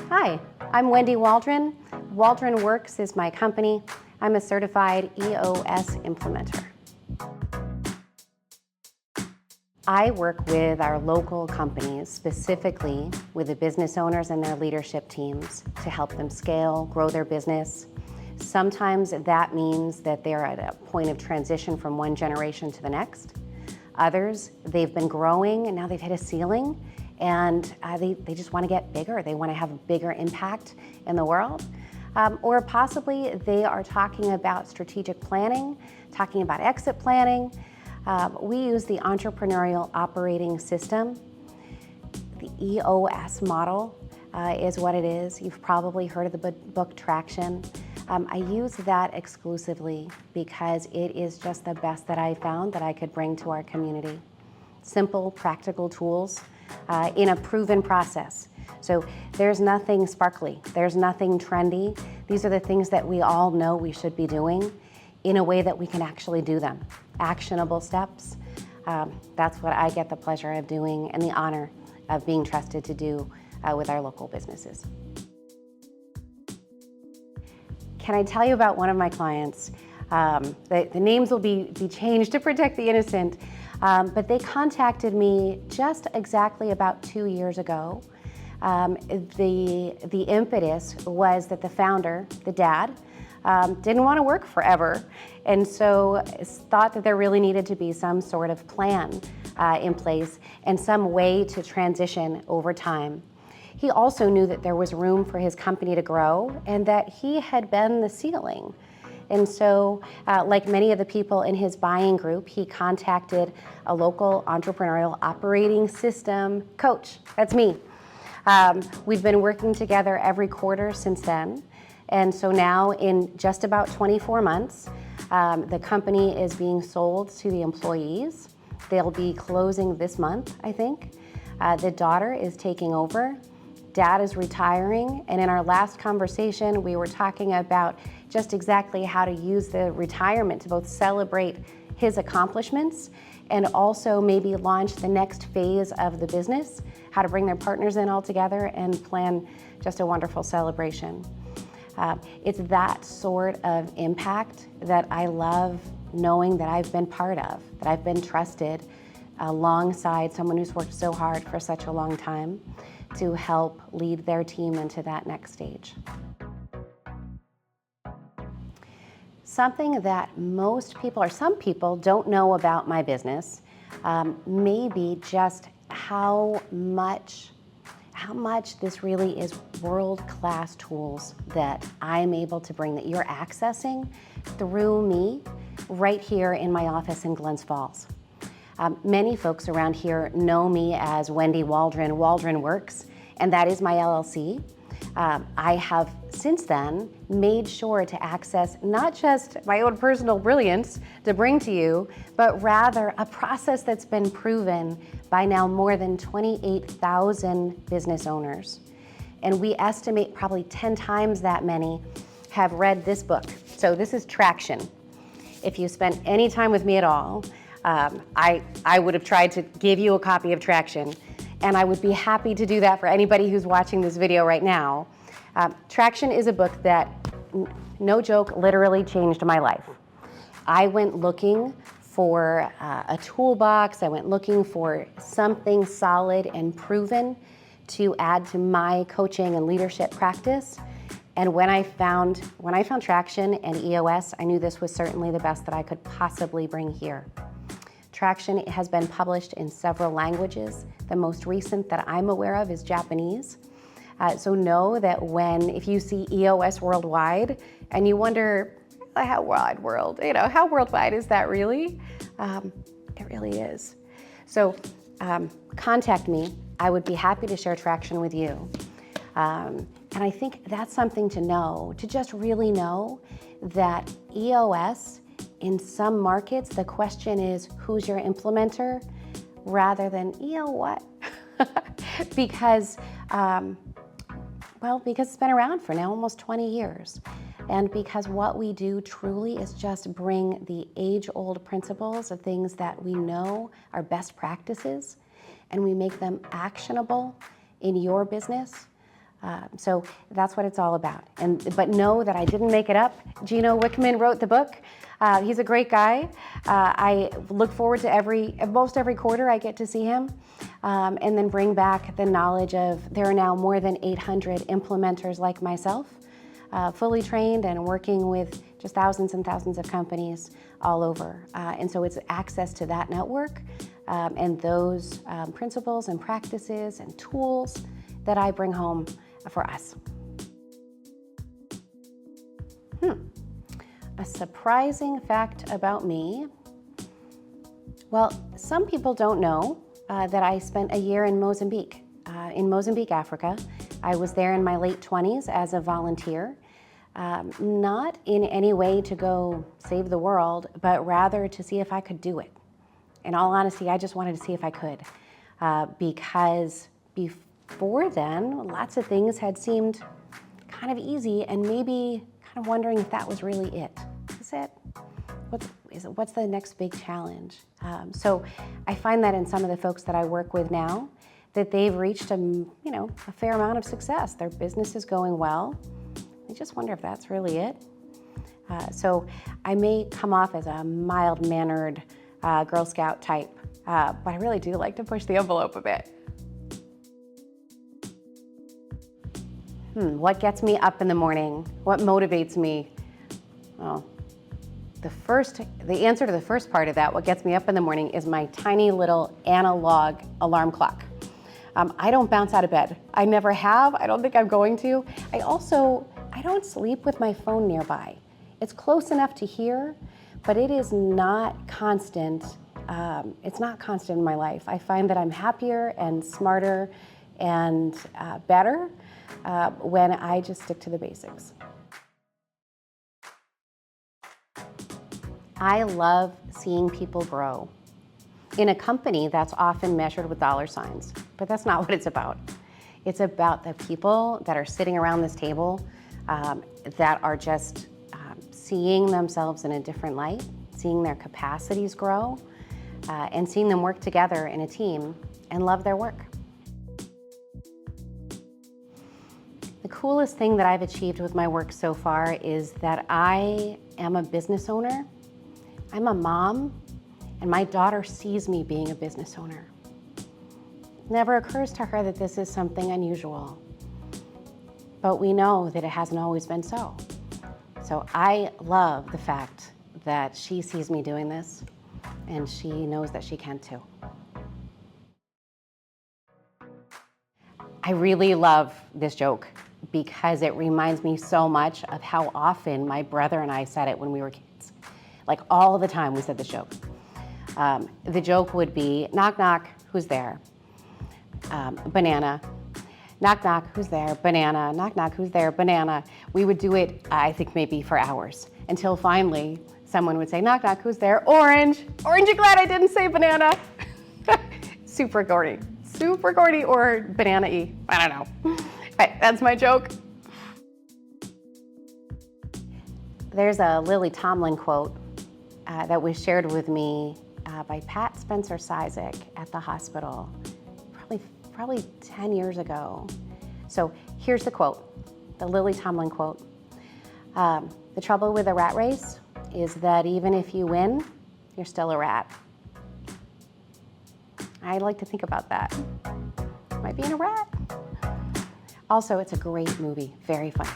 Hi, I'm Wendy Waldron. Waldron Works is my company. I'm a certified EOS implementer. I work with our local companies, specifically with the business owners and their leadership teams, to help them scale, grow their business. Sometimes that means that they're at a point of transition from one generation to the next. Others, they've been growing and now they've hit a ceiling, and they just want to get bigger. They want to have a bigger impact in the world. Or possibly they are talking about strategic planning, talking about exit planning. We use the Entrepreneurial Operating System. The EOS model is what it is. You've probably heard of the book Traction. I use that exclusively because it is just the best that I found that I could bring to our community. Simple, practical tools in a proven process. So there's nothing sparkly, there's nothing trendy. These are the things that we all know we should be doing in a way that we can actually do them. Actionable steps. That's what I get the pleasure of doing and the honor of being trusted to do with our local businesses. Can I tell you about one of my clients? The names will be changed to protect the innocent, but they contacted me just exactly about 2 years ago. The impetus was that the founder, the dad, didn't want to work forever, and so thought that there really needed to be some sort of plan in place and some way to transition over time. He also knew that there was room for his company to grow and that he had been the ceiling. And so, like many of the people in his buying group, he contacted a local entrepreneurial operating system coach. That's me. We've been working together every quarter since then. And so now in just about 24 months, the company is being sold to the employees. They'll be closing this month, I think. The daughter is taking over. Dad is retiring, and in our last conversation, we were talking about just exactly how to use the retirement to both celebrate his accomplishments and also maybe launch the next phase of the business, how to bring their partners in all together and plan just a wonderful celebration. It's that sort of impact that I love knowing that I've been part of, that I've been trusted alongside someone who's worked so hard for such a long time to help lead their team into that next stage. Something that most people, or some people, don't know about my business, maybe just how much this really is world-class tools that I'm able to bring, that you're accessing through me right here in my office in Glens Falls. Many folks around here know me as Wendy Waldron, Waldron Works, and that is my LLC. I have since then made sure to access not just my own personal brilliance to bring to you, but rather a process that's been proven by now more than 28,000 business owners. And we estimate probably 10 times that many have read this book. So this is Traction. If you spent any time with me at all, I would have tried to give you a copy of Traction, and I would be happy to do that for anybody who's watching this video right now. Traction is a book that, no joke, literally changed my life. I went looking for a toolbox. I went looking for something solid and proven to add to my coaching and leadership practice. And when I found Traction and EOS, I knew this was certainly the best that I could possibly bring here. Traction has been published in several languages. The most recent that I'm aware of is Japanese. So know that if you see EOS worldwide and you wonder, how wide world, how worldwide is that really? It really is. So contact me. I would be happy to share Traction with you. And I think that's something to know, to just really know that EOS, in some markets, the question is, who's your implementer, rather than, what? Because it's been around for now almost 20 years. And because what we do truly is just bring the age-old principles of things that we know are best practices, and we make them actionable in your business. So that's what it's all about. But know that I didn't make it up. Gino Wickman wrote the book. He's a great guy. I look forward to most every quarter I get to see him, and then bring back the knowledge of there are now more than 800 implementers like myself, fully trained and working with just thousands and thousands of companies all over. And so it's access to that network and those principles and practices and tools that I bring home for us. A surprising fact about me. Well, some people don't know that I spent a year in Mozambique, Africa. I was there in my late 20s as a volunteer, not in any way to go save the world, but rather to see if I could do it. In all honesty, I just wanted to see if I could, because before then, lots of things had seemed kind of easy, and maybe kind of wondering if that was really it. Is it? What's the next big challenge? So I find that in some of the folks that I work with now, that they've reached a fair amount of success. Their business is going well. I just wonder if that's really it. So I may come off as a mild-mannered Girl Scout type, but I really do like to push the envelope a bit. What gets me up in the morning? What motivates me? Well, the answer to the first part of that, what gets me up in the morning, is my tiny little analog alarm clock. I don't bounce out of bed. I never have. I don't think I'm going to. I don't sleep with my phone nearby. It's close enough to hear, but it is not constant. It's not constant in my life. I find that I'm happier and smarter and better when I just stick to the basics. I love seeing people grow in a company that's often measured with dollar signs, but that's not what it's about. It's about the people that are sitting around this table that are just seeing themselves in a different light, seeing their capacities grow, and seeing them work together in a team and love their work. The coolest thing that I've achieved with my work so far is that I am a business owner. I'm a mom, and my daughter sees me being a business owner. It never occurs to her that this is something unusual, but we know that it hasn't always been so. So I love the fact that she sees me doing this, and she knows that she can too. I really love this joke because it reminds me so much of how often my brother and I said it when we were kids. Like all the time we said this joke. The joke would be, knock, knock, who's there? Banana. Knock, knock, who's there? Banana. Knock, knock, who's there? Banana. We would do it, I think, maybe for hours, until finally someone would say, knock, knock, who's there? Orange. Orange, you glad I didn't say banana? Super corny. Super corny or banana-y. I don't know. But that's my joke. There's a Lily Tomlin quote that was shared with me by Pat Spencer-Cizik at the hospital probably 10 years ago. So here's the quote, the Lily Tomlin quote. The trouble with a rat race is that even if you win, you're still a rat. I like to think about that. Am I being a rat? Also, it's a great movie, very funny.